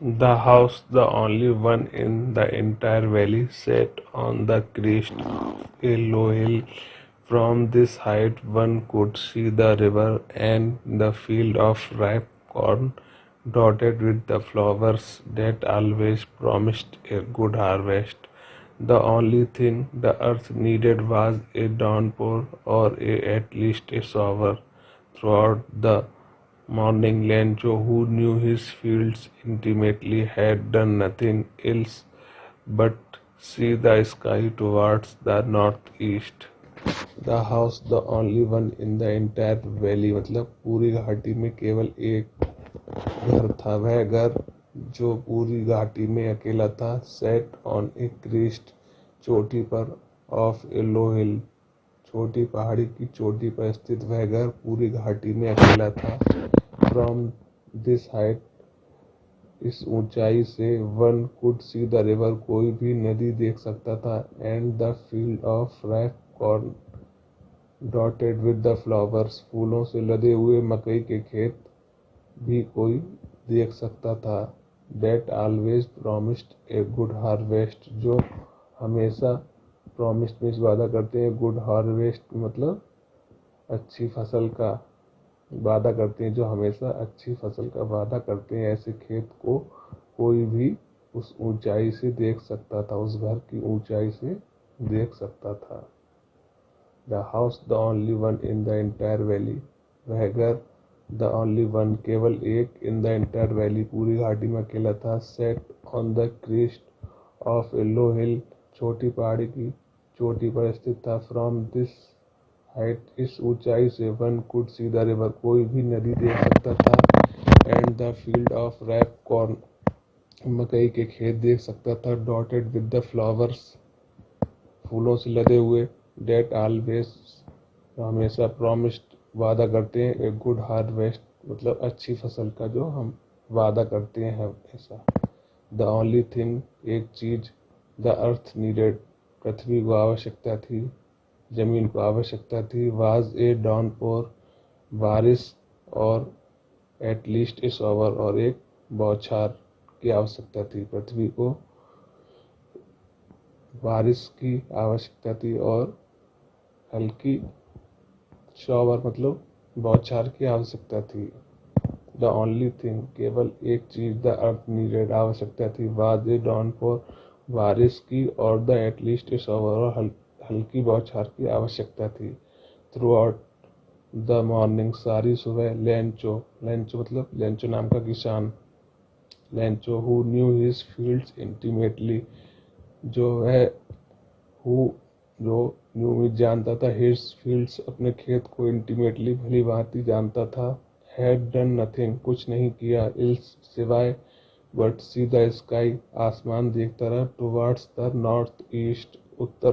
The house, the only one in the entire valley, sat on the crest of a low hill. From this height, one could see the river and the field of ripe corn dotted with the flowers that always promised a good harvest. The only thing the earth needed was a downpour or at least a shower. Throughout the morning, Lencho, who knew his fields intimately, had done nothing else but see the sky towards the northeast. The house, the only one in the entire valley, मतलब पूरी घाटी में केवल एक घर था। वह घर जो पूरी घाटी में अकेला था, सेट ऑन ए क्रीस्ट, चोटी पर ऑफ ए लो हिल, छोटी पहाड़ी की चोटी पर स्थित वह घर पूरी घाटी में अकेला था। फ्रॉम दिस हाइट, इस ऊंचाई से, one could see the river, कोई भी नदी देख सकता था, and the field of ripe corn dotted with the flowers, फूलों से लदे हुए मकई के खेत भी कोई देख सकता था। That always promised a good harvest, जो हमेशा प्रॉमिस्ड में वादा करते हैं, गुड हार्वेस्ट मतलब अच्छी फसल का वादा करते हैं, जो हमेशा अच्छी फसल का वादा करते हैं। ऐसे खेत को कोई भी उस ऊंचाई से देख सकता था, उस घर की ऊंचाई से देख सकता था। The house, the only one in the entire valley, वह घर द ओनली वन, केवल एक, इन द एंटायर वैली, पूरी घाटी में अकेला था, set on the crest of a low hill, छोटी पहाड़ी की चोटी पर स्थित था। फ्रॉम दिस हाइट, इस ऊंचाई से, one could see the river, कोई भी नदी देख सकता था, and the field of ripe corn, मकई के खेत देख सकता था, डॉटेड विद द फ्लावर्स, फूलों से लदे हुए, डेट ऑलवेज, हमेशा प्रॉमिस्ड, वादा करते हैं, ए गुड हार्वेस्ट मतलब अच्छी फसल का जो हम वादा करते हैं हमेशा। द ओनली थिंग, एक चीज, द अर्थ नीडेड, पृथ्वी को आवश्यकता थी, जमीन को आवश्यकता थी, वाज ए डाउनपोर, बारिश, और एटलीस्ट ए शॉवर, और एक बौछार की आवश्यकता थी। पृथ्वी को बारिश की आवश्यकता थी और हल्की शॉवर मतलब बौछार की आवश्यकता थी। द ओनली थिंग, केवल एक चीज, द अर्थ नीडेड, आवश्यकता थी, वाज ए डाउनपोर, बारिश की, और द एटलीस्ट ए शॉवर, और हल्की बौछार की आवश्यकता थी। थ्रू आउट द मॉर्निंग, सारी सुबह, लेंचो, लेंचो मतलब लेंचो नाम का किसान, Lencho, who knew his fields intimately, जो है हु जो न्यू में जानता था, हिज फील्ड्स अपने खेत को, इंटीमेटली भली भांति जानता था, हैड डन नथिंग, कुछ नहीं किया, इल्स सिवाय, बट सी द स्काई, आसमान देखता रहा, टुवर्ड्स द नॉर्थ ईस्ट, उत्तर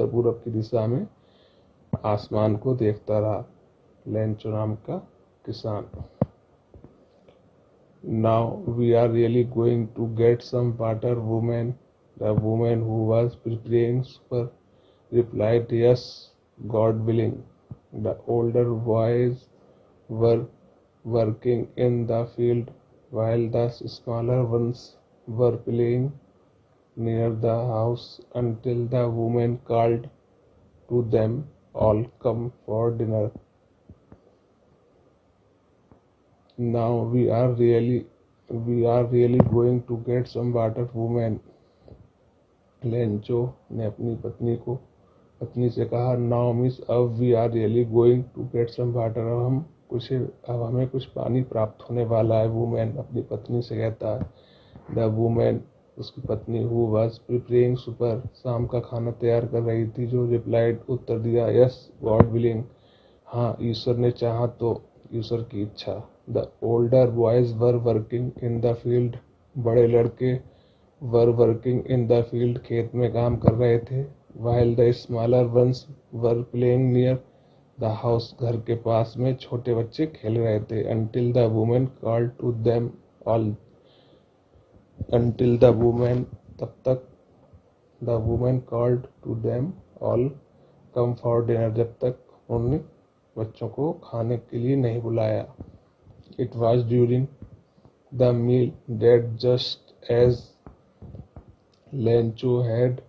पूरब की दिशा में आसमान को देखता रहा लेंचो नाम का किसान। Now we are really going to get some water, woman, the woman who was preparing supper replied, yes, God willing. The older boys were working in the field, while the smaller ones were playing near the house, until the woman called to them, all come for dinner. Now we are really going to get some water, woman. Lencho ने अपनी पत्नी से कहा, now miss, अब we are really going to get some water, अब हमें कुछ पानी प्राप्त होने वाला है। वुमेन अपनी पत्नी से कहता है। द वुमेन, उसकी पत्नी, हु वाज प्रिपेयरिंग सुपर, शाम का खाना तैयार कर रही थी, जो रिप्लाइड, उत्तर दिया, यस, गॉड विलिंग, हाँ, ईश्वर ने चाहा तो, ईश्वर की इच्छा। The older boys were working in the field, बड़े लड़के were working in the field, खेत में काम कर रहे थे। While the smaller ones were playing near the house, घर के पास में छोटे बच्चे खेल रहे थे। Until the woman called to them all, until the woman, तब तक, the woman called to them all come for dinner, जब तक उन्होंने बच्चों को खाने के लिए नहीं बुलाया। It was during the meal that just as Lencho had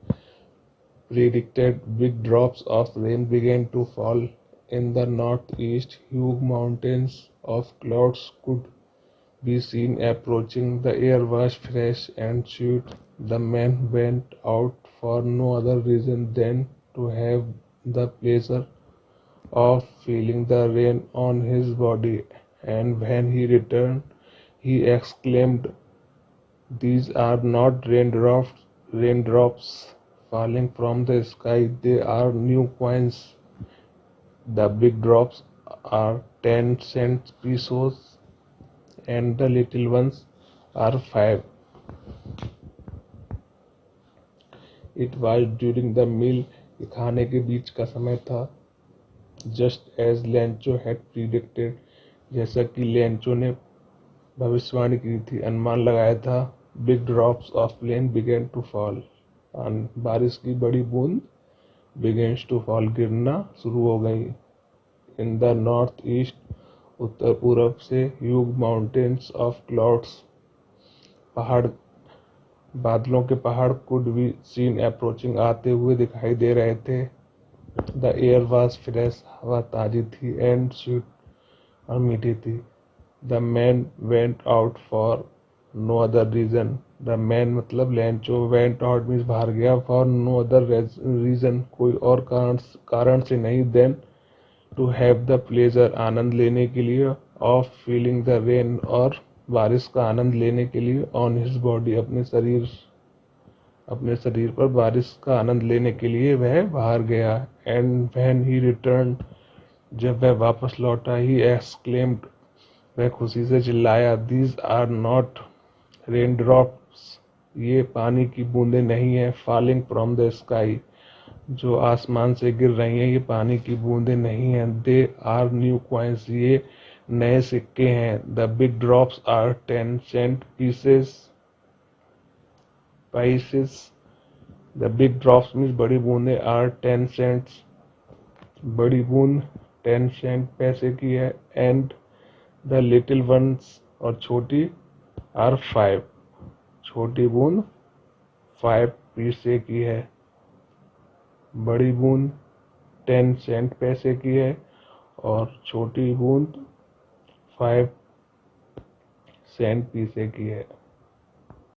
predicted, big drops of rain began to fall. In the northeast, huge mountains of clouds could be seen approaching. The air was fresh and sweet. The man went out for no other reason than to have the pleasure of feeling the rain on his body. And when he returned, he exclaimed, "These are not raindrops falling from the sky, they are new coins. The big drops are 10-cent pesos and the little ones are 5." It was during the meal, खाने के बीच का समय था, just as Lencho had predicted, जैसा कि Lencho ने भविष्यवाणी की थी, अनुमान लगाया था। Big drops of rain began to fall. बारिश की बड़ी बूंद begins to fall, गिरना शुरू हो गई। In the northeast, उत्तर पूरब से, huge mountains of clouds, पहाड़, बादलों के पहाड़ could be seen approaching, आते हुए दिखाई दे रहे थे। The air was fresh, हवा ताजी थी, and sweet, और मीठी थी। The man went out for no other reason. The man मतलब लेंचो, went out means बाहर गया, for no other reason, कोई और कारण से नहीं, then to have the pleasure, आनंद लेने के लिए, of feeling the rain, और बारिश का आनंद लेने के लिए, on his body, अपने शरीर पर बारिश का आनंद लेने के लिए वह बाहर गया। And when he returned, जब वह वापस लौटा, he exclaimed, वह खुशी से चिल्लाया, "These are not raindrops, ये पानी की बूंदें नहीं हैं, falling from the sky, जो आसमान से गिर रही हैं, ये पानी की बूंदें नहीं हैं, they are new coins, ये नए सिक्के हैं, the big drops are 10-cent pieces, the big drops means बड़ी बूंदें, are 10 cents, बड़ी बूंद 10 सेंट पैसे की है, and the little ones, और छोटी, are 5, छोटी बूंद 5 पैसे की है, बड़ी बूंद 10 सेंट पैसे की है, और छोटी बूंद 5 सेंट पैसे की है।